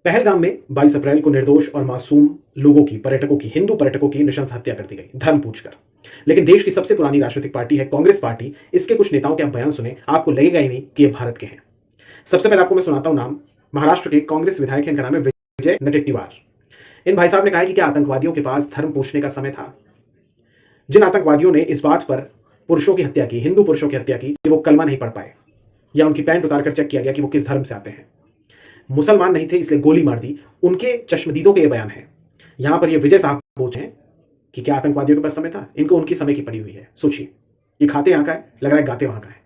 पहलगाम में 22 अप्रैल को निर्दोष और मासूम लोगों की, पर्यटकों की, हिंदू पर्यटकों की नृशंस हत्या कर दी गई धर्म पूछकर। लेकिन देश की सबसे पुरानी राजनीतिक पार्टी है कांग्रेस पार्टी। इसके कुछ नेताओं के आप बयान सुने, आपको लगेगा ही नहीं कि ये भारत के हैं। सबसे पहले आपको मैं सुनाता हूं नाम। महाराष्ट्र के कांग्रेस विधायक हैं, इनका नाम है विजय नटेट्टीवार। इन भाई साहब ने कहा है कि क्या आतंकवादियों के पास धर्म पूछने का समय था? जिन आतंकवादियों ने इस बात पर पुरुषों की हत्या की, हिंदू पुरुषों की हत्या की कि वो कलमा नहीं पढ़ पाए, या उनकी पैंट उतारकर चेक किया गया कि वो किस धर्म से आते हैं, मुसलमान नहीं थे इसलिए गोली मार दी, उनके चश्मदीदों के ये बयान है। यहां पर ये विजय साहब पूछ रहे हैं कि क्या आतंकवादियों के पास समय था? इनको उनकी समय की पड़ी हुई है। सोचिए, ये खाते यहां का है, लग रहा है गाते वहां का है।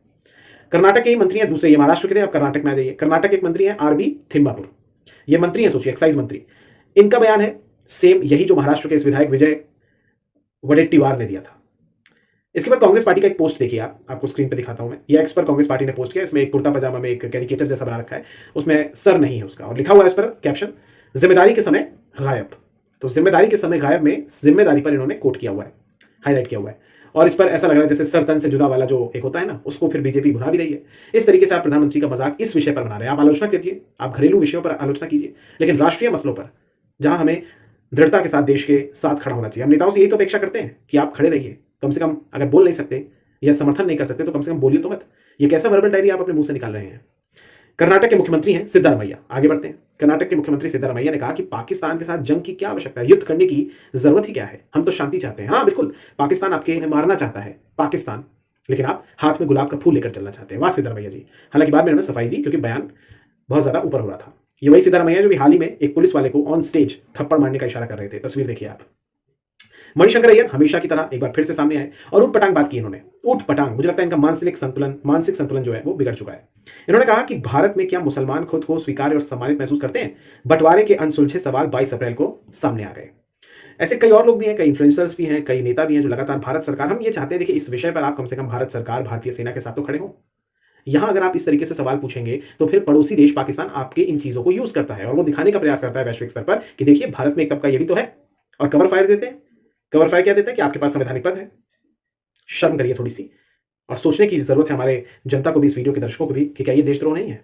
कर्नाटक के ही मंत्री हैं दूसरे, ये महाराष्ट्र के थे, अब कर्नाटक में आ जाइए। कर्नाटक के एक मंत्री हैं आरबी थिम्मापुर, ये मंत्री हैं, सोचिए, एक्साइज मंत्री। इनका बयान है सेम यही जो महाराष्ट्र के इस विधायक विजय वडेट्टीवार ने दिया था। इसके बाद कांग्रेस पार्टी का एक पोस्ट देखिए, आपको स्क्रीन पे दिखाता हूं मैं। ये एक्स पर कांग्रेस पार्टी ने पोस्ट किया। इसमें एक कुर्ता पजामा में एक कैरिकेचर जैसा बना रखा है, उसमें सर नहीं है उसका, और लिखा हुआ है इस पर कैप्शन, जिम्मेदारी के समय गायब। तो जिम्मेदारी के समय गायब में जिम्मेदारी पर इन्होंने कोट किया हुआ है, हाईलाइट किया हुआ है। और इस पर ऐसा लग रहा है जैसे सर तन से जुदा वाला जो एक होता है ना, उसको फिर बीजेपी भुना भी रही है। इस तरीके से आप प्रधानमंत्री का मजाक इस विषय पर बना रहे हैं। आप आलोचना कीजिए, आप घरेलू विषयों पर आलोचना कीजिए, लेकिन राष्ट्रीय मसलों पर जहां हमें दृढ़ता के साथ देश के साथ खड़ा होना चाहिए, हम नेताओं से यही तो अपेक्षा करते हैं कि आप खड़े रहिए। कम से कम अगर बोल नहीं सकते या समर्थन नहीं कर सकते तो कम से कम बोलिए तो मत। ये कैसा वर्बल डायरी आप अपने मुंह से निकाल रहे हैं? कर्नाटक के मुख्यमंत्री हैं सिद्धारमैया। आगे बढ़ते हैं। कर्नाटक के मुख्यमंत्री सिद्धारमैया ने कहा कि पाकिस्तान के साथ जंग की क्या आवश्यकता है, युद्ध करने की जरूरत ही क्या है, हम तो शांति चाहते हैं। हाँ बिल्कुल, पाकिस्तान आपके मारना चाहता है, पाकिस्तान, लेकिन आप हाथ में गुलाब का फूल लेकर चलना चाहते हैं। वाह सिद्धारमैया जी। हालांकि बाद में उन्होंने सफाई दी क्योंकि बयान बहुत ज्यादा ऊपर हो रहा था। ये वही सिद्धारमैया जो भी हाल ही में एक पुलिस वाले को ऑन स्टेज थप्पड़ मारने का इशारा कर रहे थे। तस्वीर देखिए आप। मणिशंकर अय्यर हमेशा की तरह एक बार फिर से सामने आए और ऊट पटांग बात की इन्होंने। ऊट पटांग, मुझे लगता है इनका मानसिक संतुलन जो है वो बिगड़ चुका है। इन्होंने कहा कि भारत में क्या मुसलमान खुद को स्वीकार्य और सम्मानित महसूस करते हैं? बंटवारे के अनसुलझे सवाल 22 अप्रैल को सामने आ गए। ऐसे कई और लोग भी हैं, कई इन्फ्लुएंसर्स भी हैं, कई नेता भी हैं जो लगातार भारत सरकार, हम ये चाहते हैं देखिए इस विषय पर आप कम से कम भारत सरकार, भारतीय सेना के साथ तो खड़े हों। यहां अगर आप इस तरीके से सवाल पूछेंगे तो फिर पड़ोसी देश पाकिस्तान आपके इन चीजों को यूज करता है और वो दिखाने का प्रयास करता है वैश्विक स्तर पर कि देखिए भारत में एक तबका ये भी तो है, और कवर फायर देते हैं। कवर फायर क्या देते हैं कि आपके पास संवैधानिक पद है। शर्म करिए थोड़ी सी, और सोचने की जरूरत है हमारे जनता को भी, इस वीडियो के दर्शकों को भी, कि क्या ये देशद्रोह नहीं है?